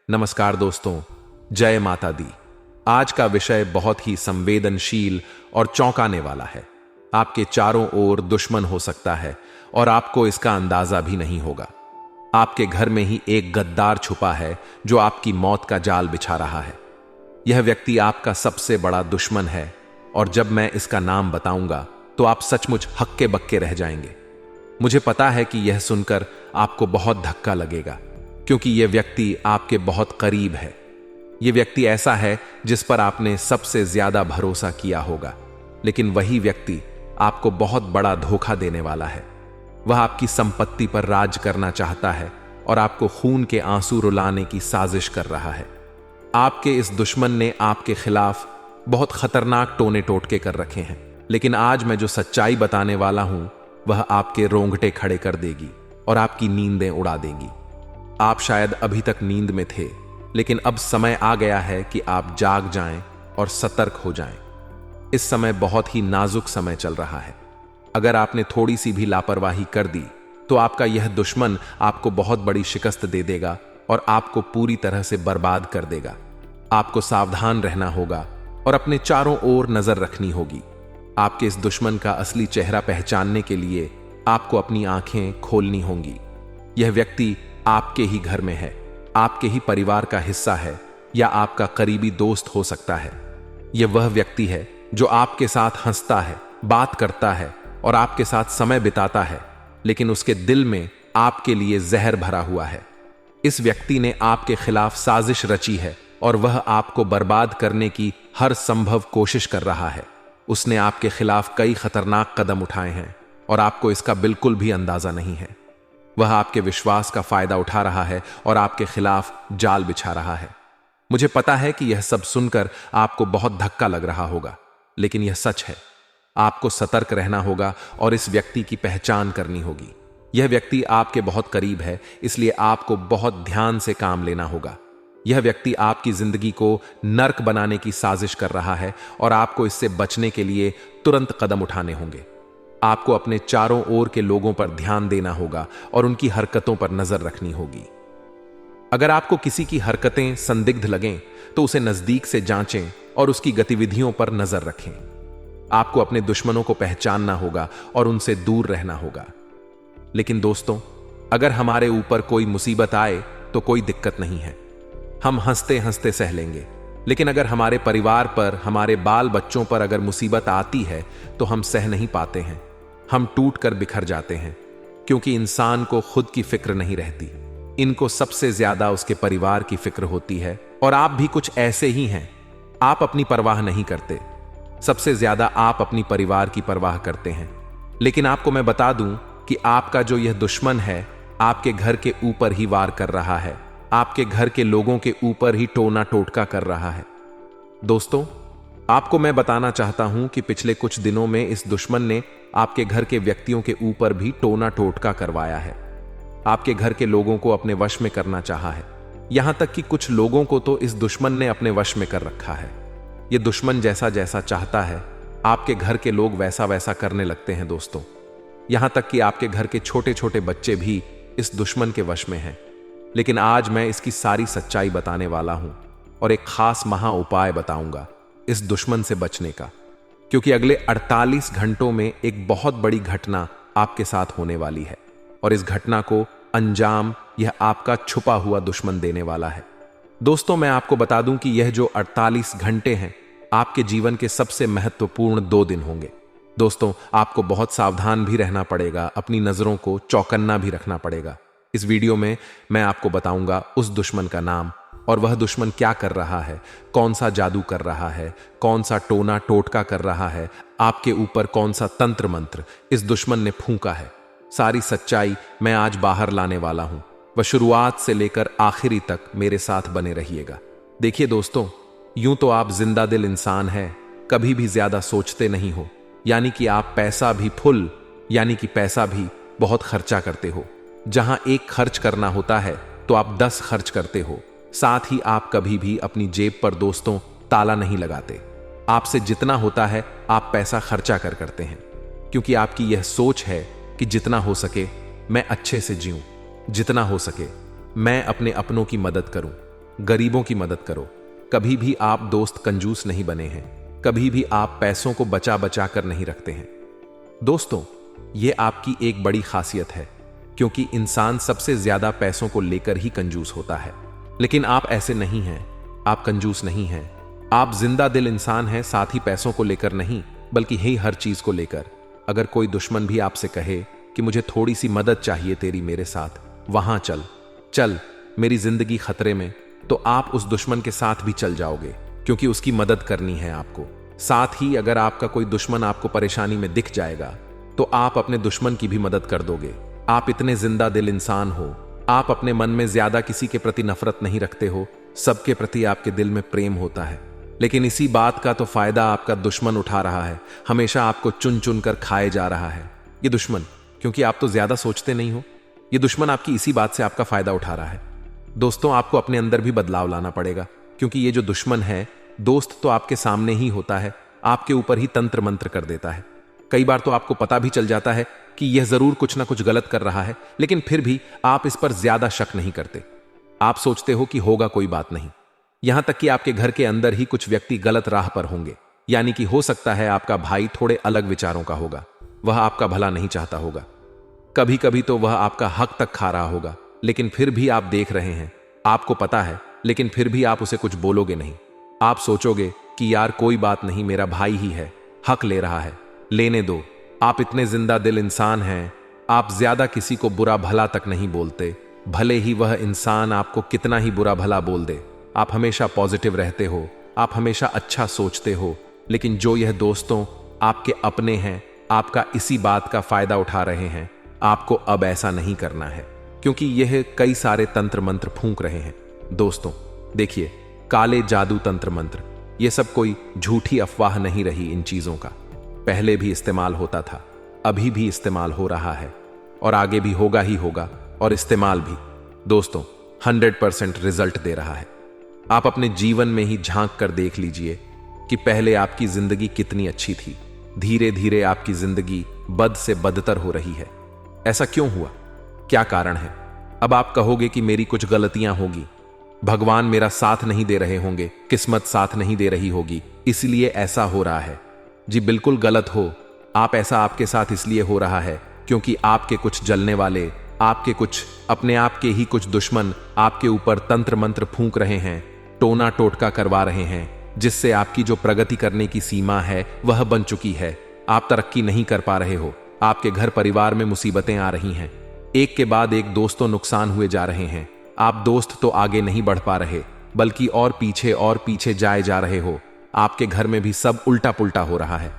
नमस्कार दोस्तों, जय माता दी। आज का विषय बहुत ही संवेदनशील और चौंकाने वाला है। आपके चारों ओर दुश्मन हो सकता है और आपको इसका अंदाजा भी नहीं होगा। आपके घर में ही एक गद्दार छुपा है जो आपकी मौत का जाल बिछा रहा है। यह व्यक्ति आपका सबसे बड़ा दुश्मन है और जब मैं इसका नाम बताऊंगा तो आप सचमुच हक्के बक्के रह जाएंगे। मुझे पता है कि यह सुनकर आपको बहुत धक्का लगेगा, क्योंकि यह व्यक्ति आपके बहुत करीब है। यह व्यक्ति ऐसा है जिस पर आपने सबसे ज्यादा भरोसा किया होगा, लेकिन वही व्यक्ति आपको बहुत बड़ा धोखा देने वाला है। वह आपकी संपत्ति पर राज करना चाहता है और आपको खून के आंसू रुलाने की साजिश कर रहा है। आपके इस दुश्मन ने आपके खिलाफ बहुत खतरनाक टोने टोटके कर रखे हैं, लेकिन आज मैं जो सच्चाई बताने वाला हूं वह आपके रोंगटे खड़े कर देगी और आपकी नींदें उड़ा देगी। आप शायद अभी तक नींद में थे, लेकिन अब समय आ गया है कि आप जाग जाएं और सतर्क हो जाएं। इस समय बहुत ही नाजुक समय चल रहा है। अगर आपने थोड़ी सी भी लापरवाही कर दी तो आपका यह दुश्मन आपको बहुत बड़ी शिकस्त दे देगा और आपको पूरी तरह से बर्बाद कर देगा। आपको सावधान रहना होगा और अपने चारों ओर नजर रखनी होगी। आपके इस दुश्मन का असली चेहरा पहचानने के लिए आपको अपनी आंखें खोलनी होंगी। यह व्यक्ति आपके ही घर में है, आपके ही परिवार का हिस्सा है या आपका करीबी दोस्त हो सकता है। यह वह व्यक्ति है जो आपके साथ हंसता है, बात करता है और आपके साथ समय बिताता है, लेकिन उसके दिल में आपके लिए जहर भरा हुआ है। इस व्यक्ति ने आपके खिलाफ साजिश रची है और वह आपको बर्बाद करने की हर संभव कोशिश कर रहा है। उसने आपके खिलाफ कई खतरनाक कदम उठाए हैं और आपको इसका बिल्कुल भी अंदाजा नहीं है। वह आपके विश्वास का फायदा उठा रहा है और आपके खिलाफ जाल बिछा रहा है। मुझे पता है कि यह सब सुनकर आपको बहुत धक्का लग रहा होगा, लेकिन यह सच है। आपको सतर्क रहना होगा और इस व्यक्ति की पहचान करनी होगी। यह व्यक्ति आपके बहुत करीब है, इसलिए आपको बहुत ध्यान से काम लेना होगा। यह व्यक्ति आपकी जिंदगी को नर्क बनाने की साजिश कर रहा है और आपको इससे बचने के लिए तुरंत कदम उठाने होंगे। आपको अपने चारों ओर के लोगों पर ध्यान देना होगा और उनकी हरकतों पर नजर रखनी होगी। अगर आपको किसी की हरकतें संदिग्ध लगें तो उसे नजदीक से जांचें और उसकी गतिविधियों पर नजर रखें। आपको अपने दुश्मनों को पहचानना होगा और उनसे दूर रहना होगा। लेकिन दोस्तों, अगर हमारे ऊपर कोई मुसीबत आए तो कोई दिक्कत नहीं है, हम हंसते हंसते सह लेंगे। लेकिन अगर हमारे परिवार पर, हमारे बाल बच्चों पर अगर मुसीबत आती है तो हम सह नहीं पाते हैं। हम टूट कर बिखर जाते हैं, क्योंकि इंसान को खुद की फिक्र नहीं रहती। इनको सबसे ज्यादा उसके परिवार की फिक्र होती है और आप भी कुछ ऐसे ही हैं। आप अपनी परवाह नहीं करते, सबसे ज्यादा आप अपनी परिवार की परवाह करते हैं। लेकिन आपको मैं बता दूं कि आपका जो यह दुश्मन है आपके घर के ऊपर ही वार कर रहा है, आपके घर के लोगों के ऊपर ही टोना टोटका कर रहा है। दोस्तों, आपको मैं बताना चाहता हूं कि पिछले कुछ दिनों में इस दुश्मन ने आपके घर के व्यक्तियों के ऊपर भी टोना टोटका करवाया है। आपके घर के लोगों को अपने वश में करना चाहा है। यहां तक कि कुछ लोगों को तो इस दुश्मन ने अपने वश में कर रखा है। यह दुश्मन जैसा जैसा चाहता है आपके घर के लोग वैसा वैसा करने लगते हैं दोस्तों। यहां तक कि आपके घर के छोटे छोटे बच्चे भी इस दुश्मन के वश में हैं। लेकिन आज मैं इसकी सारी सच्चाई बताने वाला हूं और एक खास महा उपाय बताऊंगा इस दुश्मन से बचने का, क्योंकि अगले 48 घंटों में एक बहुत बड़ी घटना आपके साथ होने वाली है और इस घटना को अंजाम यह आपका छुपा हुआ दुश्मन देने वाला है। दोस्तों, मैं आपको बता दूं कि यह जो 48 घंटे हैं आपके जीवन के सबसे महत्वपूर्ण 2 दिन होंगे। दोस्तों, आपको बहुत सावधान भी रहना पड़ेगा, अपनी नजरों को चौकन्ना भी रखना पड़ेगा। इस वीडियो में मैं आपको बताऊंगा उस दुश्मन का नाम और वह दुश्मन क्या कर रहा है, कौन सा जादू कर रहा है, कौन सा टोना टोटका कर रहा है, आपके ऊपर कौन सा तंत्र मंत्र इस दुश्मन ने फूंका है। सारी सच्चाई मैं आज बाहर लाने वाला हूं। वह शुरुआत से लेकर आखिरी तक मेरे साथ बने रहिएगा। देखिए दोस्तों, यूं तो आप जिंदा दिल इंसान हैं, कभी भी ज्यादा सोचते नहीं हो, यानी कि आप पैसा भी फुल यानी कि पैसा भी बहुत खर्चा करते हो। जहां एक खर्च करना होता है तो आप 10 खर्च करते हो। साथ ही आप कभी भी अपनी जेब पर दोस्तों ताला नहीं लगाते। आपसे जितना होता है आप पैसा खर्चा करते हैं, क्योंकि आपकी यह सोच है कि जितना हो सके मैं अच्छे से जीऊं, जितना हो सके मैं अपने अपनों की मदद करूं। गरीबों की मदद करो। कभी भी आप दोस्त कंजूस नहीं बने हैं, कभी भी आप पैसों को बचा बचा कर नहीं रखते हैं। दोस्तों, ये आपकी एक बड़ी खासियत है, क्योंकि इंसान सबसे ज्यादा पैसों को लेकर ही कंजूस होता है। लेकिन आप ऐसे नहीं हैं, आप कंजूस नहीं हैं। आप जिंदा दिल इंसान हैं, साथ ही पैसों को लेकर नहीं, बल्कि ही हर चीज को लेकर। अगर कोई दुश्मन भी आपसे कहे कि मुझे थोड़ी सी मदद चाहिए तेरी मेरे साथ, वहां चल चल, मेरी जिंदगी खतरे में, तो आप उस दुश्मन के साथ भी चल जाओगे, क्योंकि उसकी मदद करनी है आपको। साथ ही अगर आपका कोई दुश्मन आपको परेशानी में दिख जाएगा, तो आप अपने दुश्मन की भी मदद कर दोगे। आप इतने जिंदा दिल इंसान हो, आप अपने मन में ज्यादा किसी के प्रति नफरत नहीं रखते हो, सबके प्रति आपके दिल में प्रेम होता है। लेकिन इसी बात का तो फायदा आपका दुश्मन उठा रहा है, हमेशा आपको चुन चुन कर खाए जा रहा है। ये दुश्मन, क्योंकि आप तो ज्यादा सोचते नहीं हो, ये दुश्मन आपकी इसी बात से आपका फायदा उठा रहा है। दोस्तों, आपको अपने अंदर भी बदलाव लाना पड़ेगा, क्योंकि ये जो दुश्मन है, दोस्त तो आपके सामने ही होता है, आपके ऊपर ही तंत्र मंत्र कर देता है। कई बार तो आपको पता भी चल जाता है कि यह जरूर कुछ ना कुछ गलत कर रहा है, लेकिन फिर भी आप इस पर ज्यादा शक नहीं करते। आप सोचते हो कि होगा कोई बात नहीं। यहां तक कि आपके घर के अंदर ही कुछ व्यक्ति गलत राह पर होंगे, यानी कि हो सकता है आपका भाई थोड़े अलग विचारों का होगा, वह आपका भला नहीं चाहता होगा। कभी कभी तो वह आपका हक तक खा रहा होगा, लेकिन फिर भी आप देख रहे हैं, आपको पता है, लेकिन फिर भी आप उसे कुछ बोलोगे नहीं। आप सोचोगे कि यार कोई बात नहीं, मेरा भाई ही है, हक ले रहा है, लेने दो। आप इतने जिंदा दिल इंसान हैं, आप ज्यादा किसी को बुरा भला तक नहीं बोलते, भले ही वह इंसान आपको कितना ही बुरा भला बोल दे। आप हमेशा पॉजिटिव रहते हो, आप हमेशा अच्छा सोचते हो। लेकिन जो यह दोस्तों आपके अपने हैं, आपका इसी बात का फायदा उठा रहे हैं। आपको अब ऐसा नहीं करना है, क्योंकि यह कई सारे तंत्र मंत्र फूंक रहे हैं। दोस्तों देखिए, काले जादू तंत्र मंत्र, यह सब कोई झूठी अफवाह नहीं रही। इन चीजों का पहले भी इस्तेमाल होता था, अभी भी इस्तेमाल हो रहा है, और आगे भी होगा ही होगा। और इस्तेमाल भी दोस्तों 100% रिजल्ट दे रहा है। आप अपने जीवन में ही झांक कर देख लीजिए कि पहले आपकी जिंदगी कितनी अच्छी थी, धीरे धीरे आपकी जिंदगी बद से बदतर हो रही है। ऐसा क्यों हुआ? क्या कारण है? अब आप कहोगे कि मेरी कुछ गलतियां होगी, भगवान मेरा साथ नहीं दे रहे होंगे, किस्मत साथ नहीं दे रही होगी, इसलिए ऐसा हो रहा है। जी बिल्कुल गलत हो आप। ऐसा आपके साथ इसलिए हो रहा है क्योंकि आपके कुछ जलने वाले, आपके कुछ अपने आप के ही कुछ दुश्मन आपके ऊपर तंत्र मंत्र फूंक रहे हैं, टोना टोटका करवा रहे हैं, जिससे आपकी जो प्रगति करने की सीमा है वह बन चुकी है। आप तरक्की नहीं कर पा रहे हो, आपके घर परिवार में मुसीबतें आ रही हैं, एक के बाद एक दोस्तों नुकसान हुए जा रहे हैं। आप दोस्त तो आगे नहीं बढ़ पा रहे, बल्कि और पीछे जाए जा रहे हो। आपके घर में भी सब उल्टा पुल्टा हो रहा है।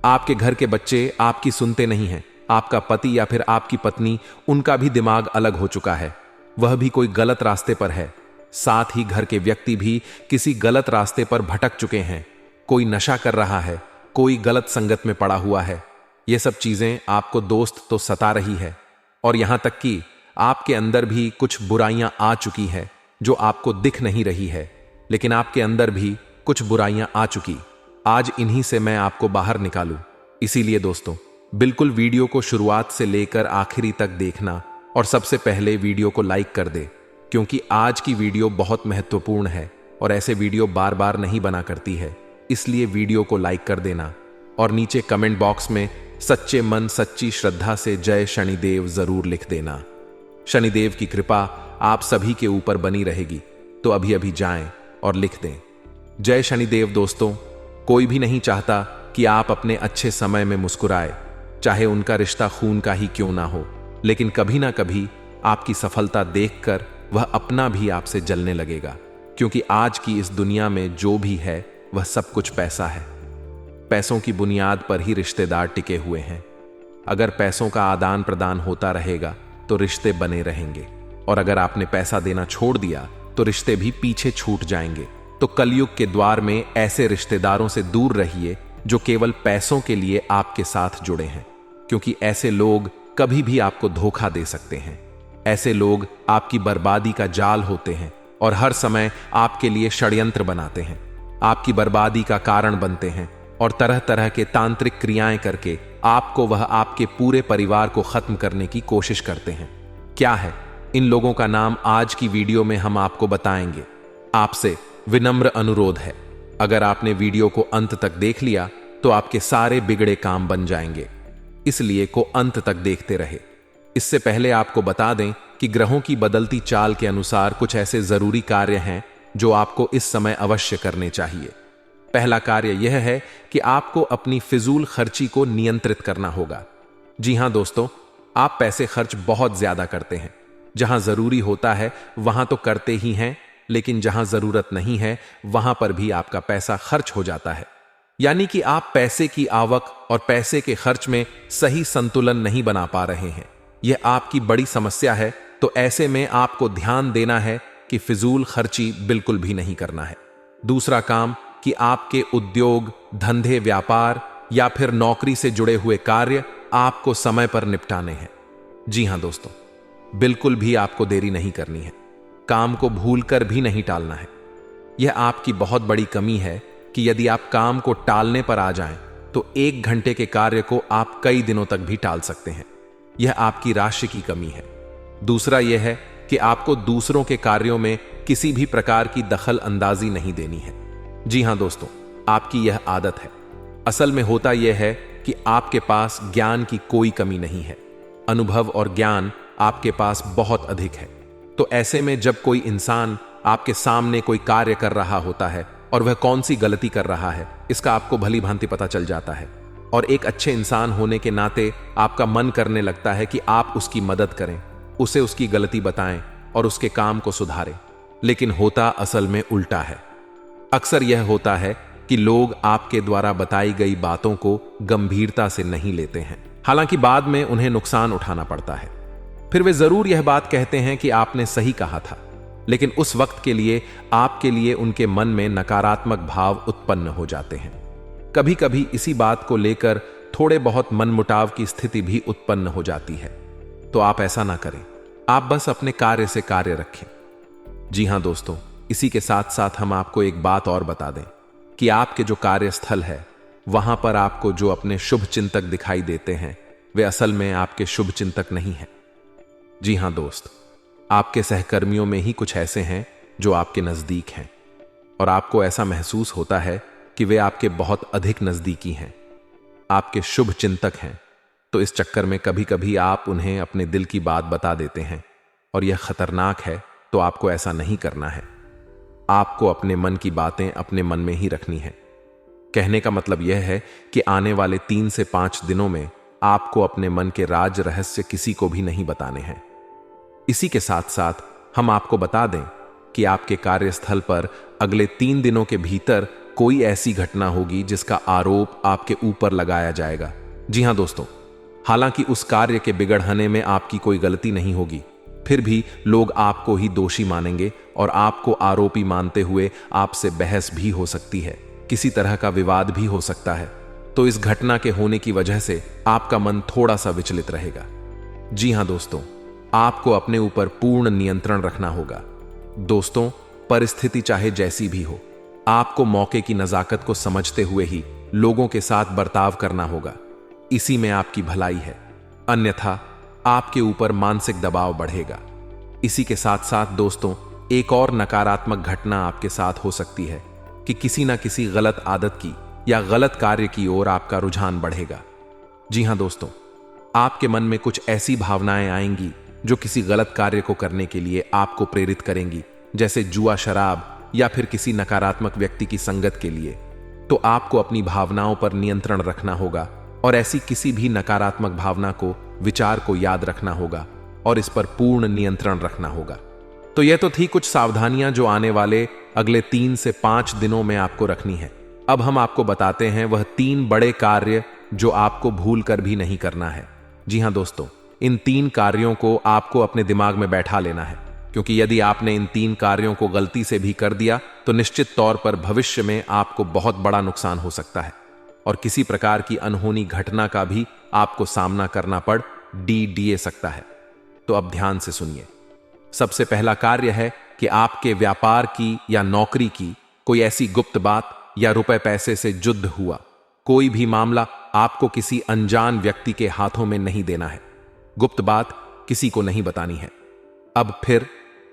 आपके घर के बच्चे आपकी सुनते नहीं हैं, आपका पति या फिर आपकी पत्नी, उनका भी दिमाग अलग हो चुका है, वह भी कोई गलत रास्ते पर है। साथ ही घर के व्यक्ति भी किसी गलत रास्ते पर भटक चुके हैं, कोई नशा कर रहा है, कोई गलत संगत में पड़ा हुआ है। ये सब चीजें आपको दोस्त तो सता रही है, और यहां तक कि आपके अंदर भी कुछ बुराइयां आ चुकी है जो आपको दिख नहीं रही है, लेकिन आपके अंदर भी कुछ बुराइयां आ चुकी। आज इन्हीं से मैं आपको बाहर निकालूं। इसीलिए दोस्तों बिल्कुल वीडियो को शुरुआत से लेकर आखिरी तक देखना, और सबसे पहले वीडियो को लाइक कर दे, क्योंकि आज की वीडियो बहुत महत्वपूर्ण है और ऐसे वीडियो बार बार नहीं बना करती है। इसलिए वीडियो को लाइक कर देना, और नीचे कमेंट बॉक्स में सच्चे मन सच्ची श्रद्धा से जय शनिदेव जरूर लिख देना। शनिदेव की कृपा आप सभी के ऊपर बनी रहेगी, तो अभी अभी जाएं और लिख दें जय शनिदेव। दोस्तों, कोई भी नहीं चाहता कि आप अपने अच्छे समय में मुस्कुराए, चाहे उनका रिश्ता खून का ही क्यों ना हो, लेकिन कभी ना कभी आपकी सफलता देखकर वह अपना भी आपसे जलने लगेगा, क्योंकि आज की इस दुनिया में जो भी है वह सब कुछ पैसा है। पैसों की बुनियाद पर ही रिश्तेदार टिके हुए हैं। अगर पैसों का आदान प्रदान होता रहेगा तो रिश्ते बने रहेंगे, और अगर आपने पैसा देना छोड़ दिया तो रिश्ते भी पीछे छूट जाएंगे। तो कलयुग के द्वार में ऐसे रिश्तेदारों से दूर रहिए जो केवल पैसों के लिए आपके साथ जुड़े हैं, क्योंकि ऐसे लोग कभी भी आपको धोखा दे सकते हैं। ऐसे लोग आपकी बर्बादी का जाल होते हैं और हर समय आपके लिए षड्यंत्र बनाते हैं, आपकी बर्बादी का कारण बनते हैं, और तरह तरह के तांत्रिक क्रियाएं करके आपको वह आपके पूरे परिवार को खत्म करने की कोशिश करते हैं। क्या है इन लोगों का नाम आज की वीडियो में हम आपको बताएंगे। आपसे विनम्र अनुरोध है, अगर आपने वीडियो को अंत तक देख लिया तो आपके सारे बिगड़े काम बन जाएंगे, इसलिए को अंत तक देखते रहे। इससे पहले आपको बता दें कि ग्रहों की बदलती चाल के अनुसार कुछ ऐसे जरूरी कार्य हैं जो आपको इस समय अवश्य करने चाहिए। पहला कार्य यह है कि आपको अपनी फिजूल खर्ची को नियंत्रित करना होगा। जी हां दोस्तों, आप पैसे खर्च बहुत ज्यादा करते हैं। जहां जरूरी होता है वहां तो करते ही हैं, लेकिन जहां जरूरत नहीं है वहां पर भी आपका पैसा खर्च हो जाता है। यानी कि आप पैसे की आवक और पैसे के खर्च में सही संतुलन नहीं बना पा रहे हैं। यह आपकी बड़ी समस्या है। तो ऐसे में आपको ध्यान देना है कि फिजूल खर्ची बिल्कुल भी नहीं करना है। दूसरा काम कि आपके उद्योग, धंधे, व्यापार या फिर नौकरी से जुड़े हुए कार्य आपको समय पर निपटाने हैं। जी हां दोस्तों, बिल्कुल भी आपको देरी नहीं करनी है। काम को भूलकर भी नहीं टालना है। यह आपकी बहुत बड़ी कमी है कि यदि आप काम को टालने पर आ जाएं तो 1 घंटे के कार्य को आप कई दिनों तक भी टाल सकते हैं। यह आपकी राशि की कमी है। दूसरा यह है कि आपको दूसरों के कार्यों में किसी भी प्रकार की दखल अंदाजी नहीं देनी है। जी हां दोस्तों, आपकी यह आदत है। असल में होता यह है कि आपके पास ज्ञान की कोई कमी नहीं है। अनुभव और ज्ञान आपके पास बहुत अधिक है। तो ऐसे में जब कोई इंसान आपके सामने कोई कार्य कर रहा होता है और वह कौन सी गलती कर रहा है इसका आपको भली भांति पता चल जाता है, और एक अच्छे इंसान होने के नाते आपका मन करने लगता है कि आप उसकी मदद करें, उसे उसकी गलती बताएं और उसके काम को सुधारें। लेकिन होता असल में उल्टा है। अक्सर यह होता है कि लोग आपके द्वारा बताई गई बातों को गंभीरता से नहीं लेते हैं। हालांकि बाद में उन्हें नुकसान उठाना पड़ता है। फिर वे जरूर यह बात कहते हैं कि आपने सही कहा था, लेकिन उस वक्त के लिए आपके लिए उनके मन में नकारात्मक भाव उत्पन्न हो जाते हैं। कभी कभी इसी बात को लेकर थोड़े बहुत मनमुटाव की स्थिति भी उत्पन्न हो जाती है। तो आप ऐसा ना करें, आप बस अपने कार्य से कार्य रखें। जी हां दोस्तों, इसी के साथ साथ हम आपको एक बात और बता दें कि आपके जो कार्यस्थल है वहां पर आपको जो अपने शुभ चिंतक दिखाई देते हैं वे असल में आपके शुभ चिंतक नहीं हैं। जी हां दोस्त, आपके सहकर्मियों में ही कुछ ऐसे हैं जो आपके नजदीक हैं और आपको ऐसा महसूस होता है कि वे आपके बहुत अधिक नजदीकी हैं, आपके शुभ चिंतक हैं। तो इस चक्कर में कभी कभी आप उन्हें अपने दिल की बात बता देते हैं और यह खतरनाक है। तो आपको ऐसा नहीं करना है। आपको अपने मन की बातें अपने मन में ही रखनी है। कहने का मतलब यह है कि आने वाले 3 से 5 दिनों में आपको अपने मन के राज रहस्य किसी को भी नहीं बताने हैं। इसी के साथ साथ हम आपको बता दें कि आपके कार्यस्थल पर अगले 3 दिनों के भीतर कोई ऐसी घटना होगी जिसका आरोप आपके ऊपर लगाया जाएगा। जी हां दोस्तों, हालांकि उस कार्य के बिगड़ने में आपकी कोई गलती नहीं होगी, फिर भी लोग आपको ही दोषी मानेंगे और आपको आरोपी मानते हुए आपसे बहस भी हो सकती है, किसी तरह का विवाद भी हो सकता है। तो इस घटना के होने की वजह से आपका मन थोड़ा सा विचलित रहेगा। जी हां दोस्तों, आपको अपने ऊपर पूर्ण नियंत्रण रखना होगा। दोस्तों, परिस्थिति चाहे जैसी भी हो, आपको मौके की नजाकत को समझते हुए ही लोगों के साथ बर्ताव करना होगा। इसी में आपकी भलाई है, अन्यथा आपके ऊपर मानसिक दबाव बढ़ेगा। इसी के साथ साथ दोस्तों, एक और नकारात्मक घटना आपके साथ हो सकती है कि किसी ना किसी गलत आदत की या गलत कार्य की ओर आपका रुझान बढ़ेगा। जी हां दोस्तों, आपके मन में कुछ ऐसी भावनाएं आएंगी जो किसी गलत कार्य को करने के लिए आपको प्रेरित करेंगी, जैसे जुआ, शराब या फिर किसी नकारात्मक व्यक्ति की संगत के लिए। तो आपको अपनी भावनाओं पर नियंत्रण रखना होगा और ऐसी किसी भी नकारात्मक भावना को, विचार को याद रखना होगा और इस पर पूर्ण नियंत्रण रखना होगा। तो यह तो थी कुछ सावधानियां जो आने वाले अगले 3 से 5 दिनों में आपको रखनी है। अब हम आपको बताते हैं वह 3 बड़े कार्य जो आपको भूल कर भी नहीं करना है। जी हां दोस्तों, इन 3 कार्यों को आपको अपने दिमाग में बैठा लेना है, क्योंकि यदि आपने इन 3 कार्यों को गलती से भी कर दिया तो निश्चित तौर पर भविष्य में आपको बहुत बड़ा नुकसान हो सकता है और किसी प्रकार की अनहोनी घटना का भी आपको सामना करना पड़ दिए सकता है। तो अब ध्यान से सुनिए। सबसे पहला कार्य है कि आपके व्यापार की या नौकरी की कोई ऐसी गुप्त बात या रुपए पैसे से युद्ध हुआ कोई भी मामला आपको किसी अनजान व्यक्ति के हाथों में नहीं देना है। गुप्त बात किसी को नहीं बतानी है। अब फिर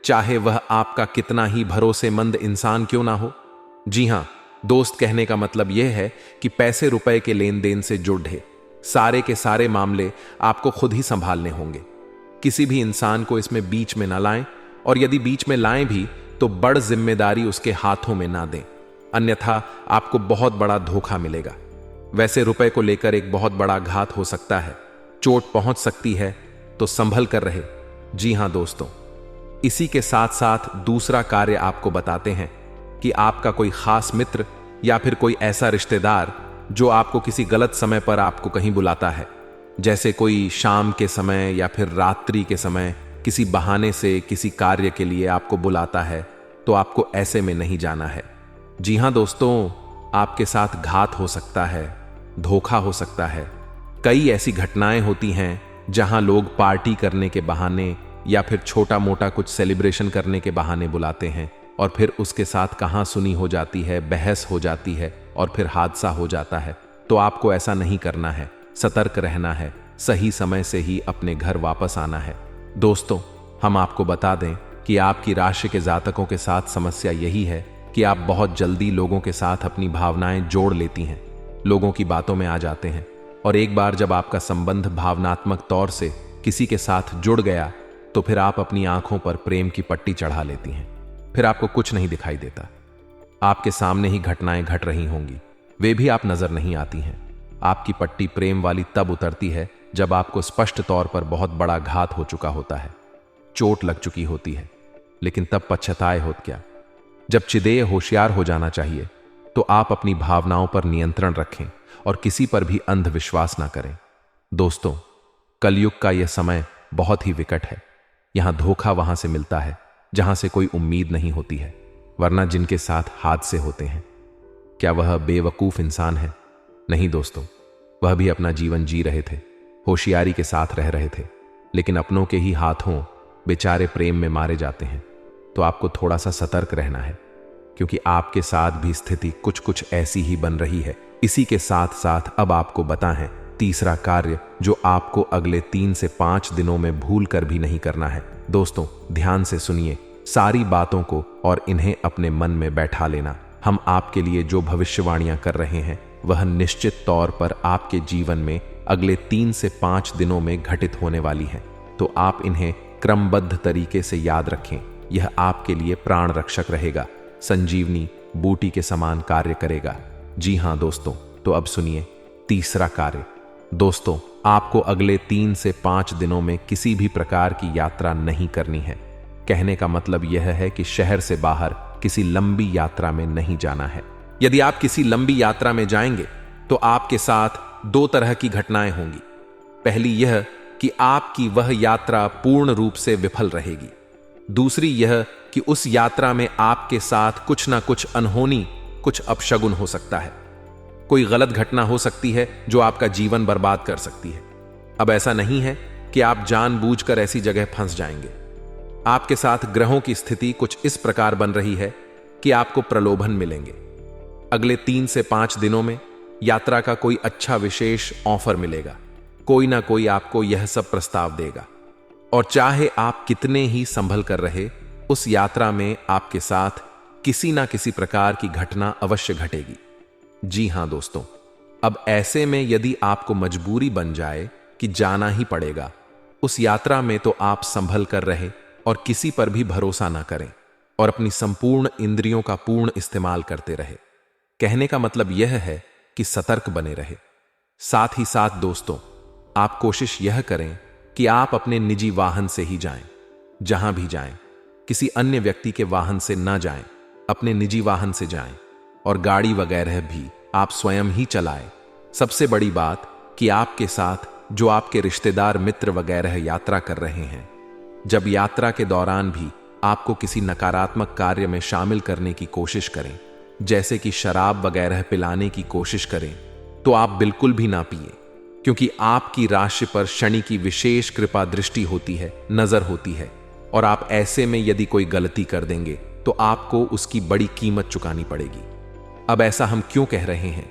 चाहे वह आपका कितना ही भरोसेमंद इंसान क्यों ना हो। जी हां, दोस्त कहने का मतलब यह है कि पैसे रुपए के लेन देन से जुड़े सारे के सारे मामले आपको खुद ही संभालने होंगे। किसी भी इंसान को इसमें बीच में ना लाएं, और यदि बीच में लाएं भी तो बड़ जिम्मेदारी उसके हाथों में ना दें, अन्यथा आपको बहुत बड़ा धोखा मिलेगा। वैसे रुपए को लेकर एक बहुत बड़ा घात हो सकता है, चोट पहुंच सकती है, तो संभल कर रहे। जी हां दोस्तों, इसी के साथ साथ दूसरा कार्य आपको बताते हैं कि आपका कोई खास मित्र या फिर कोई ऐसा रिश्तेदार जो आपको किसी गलत समय पर आपको कहीं बुलाता है, जैसे कोई शाम के समय या फिर रात्रि के समय किसी बहाने से किसी कार्य के लिए आपको बुलाता है, तो आपको ऐसे में नहीं जाना है। जी हां दोस्तों, आपके साथ घात हो सकता है, धोखा हो सकता है। कई ऐसी घटनाएं होती हैं जहां लोग पार्टी करने के बहाने या फिर छोटा मोटा कुछ सेलिब्रेशन करने के बहाने बुलाते हैं, और फिर उसके साथ कहां सुनी हो जाती है, बहस हो जाती है और फिर हादसा हो जाता है। तो आपको ऐसा नहीं करना है, सतर्क रहना है, सही समय से ही अपने घर वापस आना है। दोस्तों, हम आपको बता दें कि आपकी राशि के जातकों के साथ समस्या यही है कि आप बहुत जल्दी लोगों के साथ अपनी भावनाएं जोड़ लेती हैं, लोगों की बातों में आ जाते हैं, और एक बार जब आपका संबंध भावनात्मक तौर से किसी के साथ जुड़ गया तो फिर आप अपनी आंखों पर प्रेम की पट्टी चढ़ा लेती हैं। फिर आपको कुछ नहीं दिखाई देता, आपके सामने ही घटनाएं घट रही होंगी, वे भी आप नजर नहीं आती हैं। आपकी पट्टी प्रेम वाली तब उतरती है जब आपको स्पष्ट तौर पर बहुत बड़ा घात हो चुका होता है, चोट लग चुकी होती है, लेकिन तब पश्चाताए होत क्या। जब चिदेय होशियार हो जाना चाहिए तो आप अपनी भावनाओं पर नियंत्रण रखें और किसी पर भी अंधविश्वास ना करें। दोस्तों, कलयुग का यह समय बहुत ही विकट है। यहां धोखा वहां से मिलता है जहां से कोई उम्मीद नहीं होती है, वरना जिनके साथ हादसे होते हैं, क्या वह बेवकूफ इंसान है? नहीं दोस्तों, वह भी अपना जीवन जी रहे थे, होशियारी के साथ रह रहे थे, लेकिन अपनों के ही हाथों बेचारे प्रेम में मारे जाते हैं। तो आपको थोड़ा सा सतर्क रहना है, क्योंकि आपके साथ भी स्थिति कुछ कुछ ऐसी ही बन रही है। इसी के साथ साथ अब आपको बता है तीसरा कार्य जो आपको अगले 3 से 5 दिनों में भूल कर भी नहीं करना है। दोस्तों, ध्यान से सुनिए सारी बातों को और इन्हें अपने मन में बैठा लेना। हम आपके लिए जो भविष्यवाणियां कर रहे हैं वह निश्चित तौर पर आपके जीवन में अगले 3 से 5 दिनों में घटित होने वाली हैं। तो आप इन्हें क्रमबद्ध तरीके से याद रखें। यह आपके लिए प्राण रक्षक रहेगा, संजीवनी बूटी के समान कार्य करेगा। जी हां दोस्तों, तो अब सुनिए तीसरा कार्य। दोस्तों, आपको अगले 3 से 5 दिनों में किसी भी प्रकार की यात्रा नहीं करनी है। कहने का मतलब यह है कि शहर से बाहर किसी लंबी यात्रा में नहीं जाना है। यदि आप किसी लंबी यात्रा में जाएंगे तो आपके साथ 2 तरह की घटनाएं होंगी। पहली यह कि आपकी वह यात्रा पूर्ण रूप से विफल रहेगी। दूसरी यह कि उस यात्रा में आपके साथ कुछ ना कुछ अनहोनी, कुछ अपशगुन हो सकता है। कोई गलत घटना हो सकती है जो आपका जीवन बर्बाद कर सकती है। अब ऐसा नहीं है कि आप जानबूझकर ऐसी जगह फंस जाएंगे। आपके साथ ग्रहों की स्थिति कुछ इस प्रकार बन रही है कि आपको प्रलोभन मिलेंगे। अगले 3 से 5 दिनों में यात्रा का कोई अच्छा विशेष ऑफर मिलेगा। कोई ना कोई आपको यह सब प्रस्ताव देगा, और चाहे आप कितने ही संभल कर रहे, उस यात्रा में आपके साथ किसी ना किसी प्रकार की घटना अवश्य घटेगी। जी हां दोस्तों, अब ऐसे में यदि आपको मजबूरी बन जाए कि जाना ही पड़ेगा, उस यात्रा में तो आप संभल कर रहे और किसी पर भी भरोसा ना करें और अपनी संपूर्ण इंद्रियों का पूर्ण इस्तेमाल करते रहे। कहने का मतलब यह है कि सतर्क बने रहे। साथ ही साथ दोस्तों, आप कोशिश यह करें कि आप अपने निजी वाहन से ही जाएं। जहां भी जाएं, किसी अन्य व्यक्ति के वाहन से ना जाएं, अपने निजी वाहन से जाएं, और गाड़ी वगैरह भी आप स्वयं ही चलाएं। सबसे बड़ी बात कि आपके साथ जो आपके रिश्तेदार, मित्र वगैरह यात्रा कर रहे हैं, जब यात्रा के दौरान भी आपको किसी नकारात्मक कार्य में शामिल करने की कोशिश करें, जैसे कि शराब वगैरह पिलाने की कोशिश करें, तो आप बिल्कुल भी ना पिए, क्योंकि आपकी राशि पर शनि की विशेष कृपा दृष्टि होती है, नजर होती है, और आप ऐसे में यदि कोई गलती कर देंगे तो आपको उसकी बड़ी कीमत चुकानी पड़ेगी। अब ऐसा हम क्यों कह रहे हैं?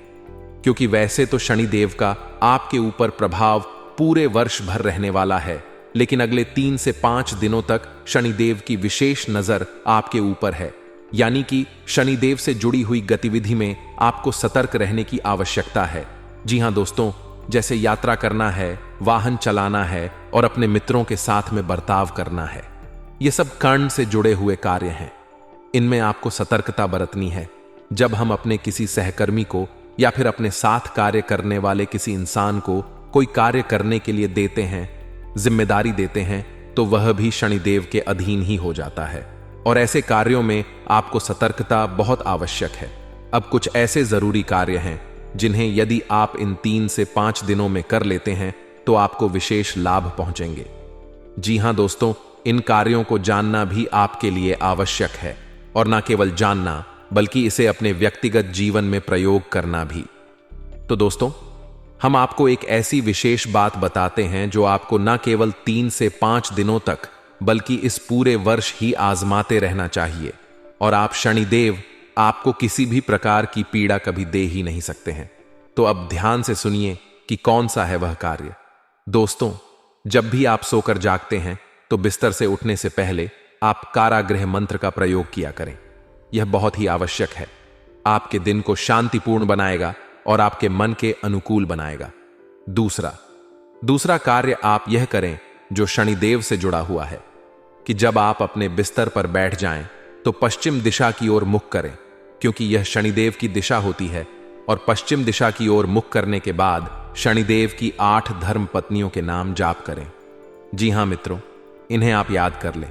क्योंकि वैसे तो शनिदेव का आपके ऊपर प्रभाव पूरे वर्ष भर रहने वाला है, लेकिन अगले 3 से 5 दिनों तक शनिदेव की विशेष नजर आपके ऊपर है, यानी कि शनिदेव से जुड़ी हुई गतिविधि में आपको सतर्क रहने की आवश्यकता है। जी हां दोस्तों, जैसे यात्रा करना है, वाहन चलाना है और अपने मित्रों के साथ में बर्ताव करना है। ये सब कर्ण से जुड़े हुए कार्य हैं। इनमें आपको सतर्कता बरतनी है। जब हम अपने किसी सहकर्मी को या फिर अपने साथ कार्य करने वाले किसी इंसान को कोई कार्य करने के लिए देते हैं, जिम्मेदारी देते हैं, तो वह भी शनिदेव के अधीन ही हो जाता है और ऐसे कार्यों में आपको सतर्कता बहुत आवश्यक है। अब कुछ ऐसे जरूरी कार्य हैं जिन्हें यदि आप इन 3 से 5 दिनों में कर लेते हैं तो आपको विशेष लाभ पहुंचेंगे। जी हां दोस्तों, इन कार्यों को जानना भी आपके लिए आवश्यक है और न केवल जानना बल्कि इसे अपने व्यक्तिगत जीवन में प्रयोग करना भी। तो दोस्तों, हम आपको एक ऐसी विशेष बात बताते हैं जो आपको न केवल 3 से 5 दिनों तक बल्कि इस पूरे वर्ष ही आजमाते रहना चाहिए और आप शनिदेव आपको किसी भी प्रकार की पीड़ा कभी दे ही नहीं सकते हैं। तो अब ध्यान से सुनिए कि कौन सा है वह कार्य। दोस्तों, जब भी आप सोकर जागते हैं तो बिस्तर से उठने से पहले आप कारागृह मंत्र का प्रयोग किया करें। यह बहुत ही आवश्यक है। आपके दिन को शांतिपूर्ण बनाएगा और आपके मन के अनुकूल बनाएगा। दूसरा कार्य आप यह करें जो शनिदेव से जुड़ा हुआ है कि जब आप अपने बिस्तर पर बैठ जाएं तो पश्चिम दिशा की ओर मुख करें, क्योंकि यह शनिदेव की दिशा होती है। और पश्चिम दिशा की ओर मुख करने के बाद शनिदेव की 8 धर्म पत्नियों के नाम जाप करें। जी हां मित्रों, इन्हें आप याद कर लें।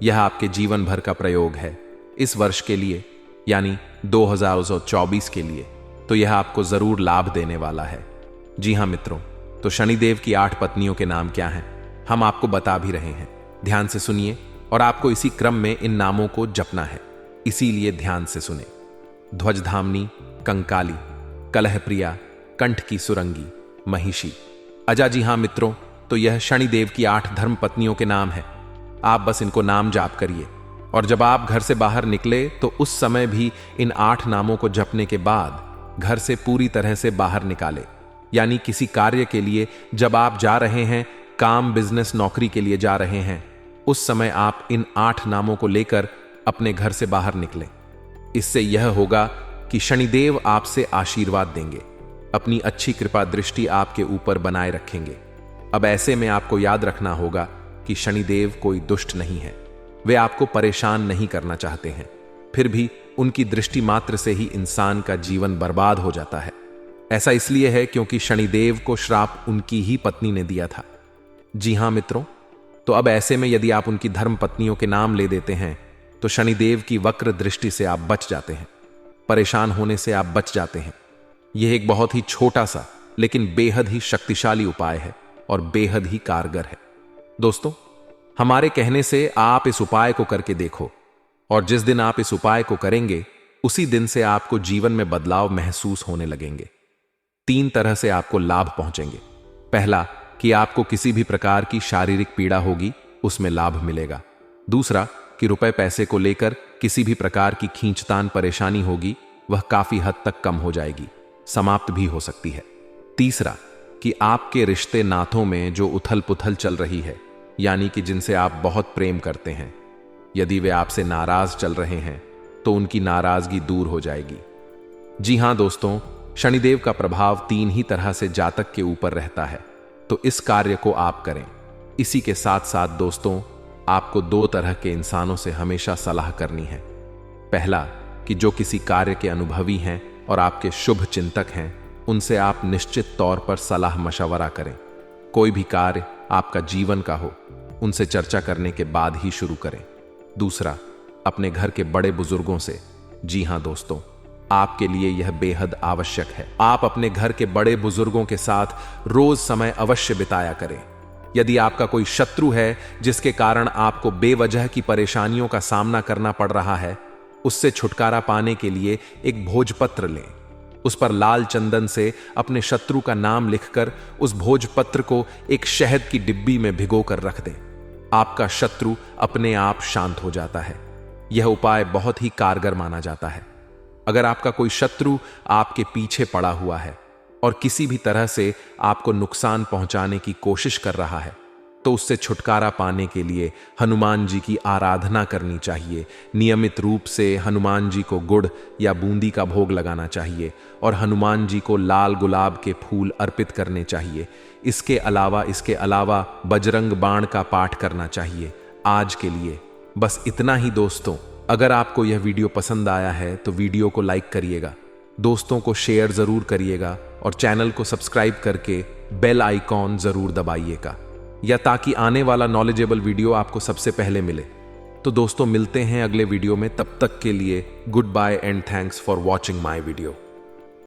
यह आपके जीवन भर का प्रयोग है। इस वर्ष के लिए यानी 2024 के लिए तो यह आपको जरूर लाभ देने वाला है। जी हां मित्रों, तो शनिदेव की 8 पत्नियों के नाम क्या हैं हम आपको बता भी रहे हैं। ध्यान से सुनिए और आपको इसी क्रम में इन नामों को जपना है, इसीलिए ध्यान से सुने। ध्वजधामनी, कंकाली, कलहप्रिया, कंठ की सुरंगी, महिषी, अजा। जी हां मित्रों, तो यह शनिदेव की 8 धर्म पत्नियों के नाम है। आप बस इनको नाम जाप करिए और जब आप घर से बाहर निकले तो उस समय भी इन 8 नामों को जपने के बाद घर से पूरी तरह से बाहर निकाले। यानी किसी कार्य के लिए जब आप जा रहे हैं, काम, बिजनेस, नौकरी के लिए जा रहे हैं, उस समय आप इन 8 नामों को लेकर अपने घर से बाहर निकलें। इससे यह होगा कि शनिदेव आपसे आशीर्वाद देंगे, अपनी अच्छी कृपा दृष्टि आपके ऊपर बनाए रखेंगे। अब ऐसे में आपको याद रखना होगा कि शनिदेव कोई दुष्ट नहीं है। वे आपको परेशान नहीं करना चाहते हैं, फिर भी उनकी दृष्टि मात्र से ही इंसान का जीवन बर्बाद हो जाता है। ऐसा इसलिए है क्योंकि शनिदेव को श्राप उनकी ही पत्नी ने दिया था। जी हां मित्रों, तो अब ऐसे में यदि आप उनकी धर्म पत्नियों के नाम ले देते हैं तो शनिदेव की वक्र दृष्टि से आप बच जाते हैं, परेशान होने से आप बच जाते हैं। यह एक बहुत ही छोटा सा लेकिन बेहद ही शक्तिशाली उपाय है और बेहद ही कारगर है। दोस्तों, हमारे कहने से आप इस उपाय को करके देखो और जिस दिन आप इस उपाय को करेंगे उसी दिन से आपको जीवन में बदलाव महसूस होने लगेंगे। 3 तरह से आपको लाभ पहुंचेंगे। पहला कि आपको किसी भी प्रकार की शारीरिक पीड़ा होगी, उसमें लाभ मिलेगा। दूसरा कि रुपए पैसे को लेकर किसी भी प्रकार की खींचतान परेशानी होगी, वह काफी हद तक कम हो जाएगी, समाप्त भी हो सकती है। तीसरा कि आपके रिश्ते नातों में जो उथल पुथल चल रही है, यानी कि जिनसे आप बहुत प्रेम करते हैं, यदि वे आपसे नाराज चल रहे हैं तो उनकी नाराजगी दूर हो जाएगी। जी हां दोस्तों, शनिदेव का प्रभाव 3 ही तरह से जातक के ऊपर रहता है, तो इस कार्य को आप करें। इसी के साथ साथ दोस्तों, आपको 2 तरह के इंसानों से हमेशा सलाह करनी है। पहला कि जो किसी कार्य के अनुभवी हैं और आपके शुभ चिंतक हैं, उनसे आप निश्चित तौर पर सलाह मशवरा करें। कोई भी कार्य आपका जीवन का हो, उनसे चर्चा करने के बाद ही शुरू करें। दूसरा, अपने घर के बड़े बुजुर्गों से। जी हां दोस्तों, आपके लिए यह बेहद आवश्यक है। आप अपने घर के बड़े बुजुर्गों के साथ रोज समय अवश्य बिताया करें। यदि आपका कोई शत्रु है जिसके कारण आपको बेवजह की परेशानियों का सामना करना पड़ रहा है, उससे छुटकारा पाने के लिए एक भोजपत्र लें। उस पर लाल चंदन से अपने शत्रु का नाम लिखकर उस भोजपत्र को एक शहद की डिब्बी में भिगोकर रख दें। आपका शत्रु अपने आप शांत हो जाता है। यह उपाय बहुत ही कारगर माना जाता है। अगर आपका कोई शत्रु आपके पीछे पड़ा हुआ है और किसी भी तरह से आपको नुकसान पहुंचाने की कोशिश कर रहा है, तो उससे छुटकारा पाने के लिए हनुमान जी की आराधना करनी चाहिए। नियमित रूप से हनुमान जी को गुड़ या बूंदी का भोग लगाना चाहिए और हनुमान जी को लाल गुलाब के फूल अर्पित करने चाहिए। इसके अलावा बजरंग बाण का पाठ करना चाहिए। आज के लिए बस इतना ही दोस्तों। अगर आपको यह वीडियो पसंद आया है तो वीडियो को लाइक करिएगा, दोस्तों को शेयर ज़रूर करिएगा और चैनल को सब्सक्राइब करके बेल आइकॉन ज़रूर दबाइएगा, या ताकि आने वाला नॉलेजेबल वीडियो आपको सबसे पहले मिले। तो दोस्तों मिलते हैं अगले वीडियो में, तब तक के लिए good bye and thanks for watching my video.